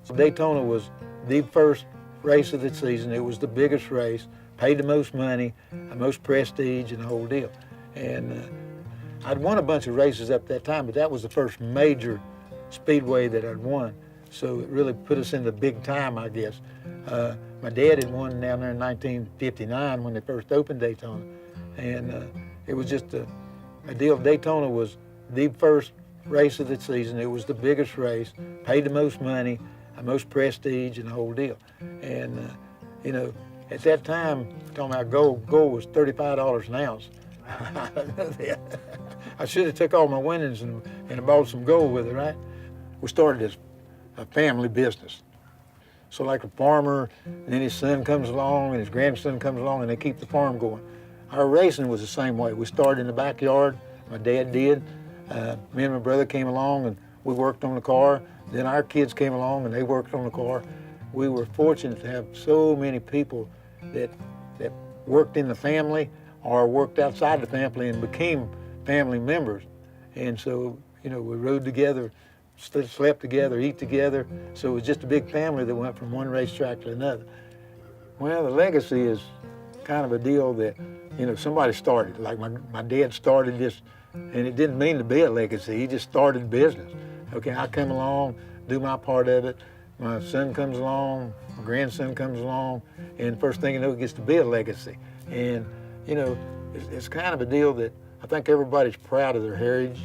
So Daytona was the first race of the season. It was the biggest race, paid the most money, the most prestige, and the whole deal. And I'd won a bunch of races up that time, but that was the first major speedway that I'd won. So it really put us in the big time, I guess. My dad had won down there in 1959 when they first opened Daytona. And it was just a deal. Daytona was the first race of the season. It was the biggest race, paid the most money, the most prestige, and the whole deal. And, you know, at that time, talking about gold was $35 an ounce. I should have took all my winnings and bought some gold with it, right? We started as a family business. So like a farmer, and then his son comes along and his grandson comes along and they keep the farm going. Our racing was the same way. We started in the backyard, my dad did. Me and my brother came along and we worked on the car. Then our kids came along and they worked on the car. We were fortunate to have so many people that worked in the family or worked outside the family and became family members. And so, you know, we rode together, slept together, eat together. So it was just a big family that went from one racetrack to another. Well, the legacy is kind of a deal that, you know, somebody started. Like my dad started this, and it didn't mean to be a legacy. He just started business. Okay, I come along, do my part of it. My son comes along, my grandson comes along, and first thing you know, it gets to be a legacy. And, you know, it's kind of a deal that I think everybody's proud of their heritage,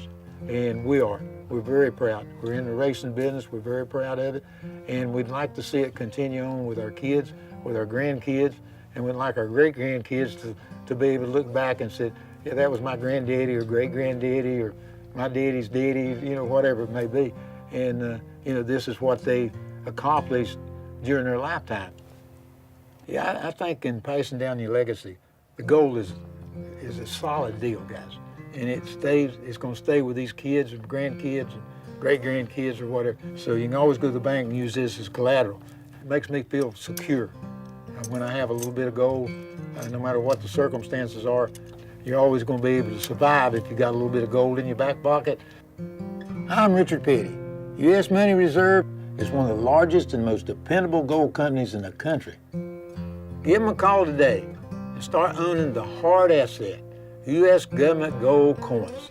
and we are. We're very proud. We're in the racing business. We're very proud of it, and we'd like to see it continue on with our kids, with our grandkids, and we'd like our great-grandkids to be able to look back and say, yeah, that was my granddaddy or great-granddaddy or my daddy's daddy, you know, whatever it may be. And, you know, this is what they accomplished during their lifetime. Yeah, I think in passing down your legacy, the goal is a solid deal, guys. And it's going to stay with these kids and grandkids and great-grandkids or whatever. So you can always go to the bank and use this as collateral. It makes me feel secure. When I have a little bit of gold, no matter what the circumstances are, you're always going to be able to survive if you got a little bit of gold in your back pocket. I'm Richard Petty. U.S. Money Reserve is one of the largest and most dependable gold companies in the country. Give them a call today and start owning the hard asset, U.S. government gold coins.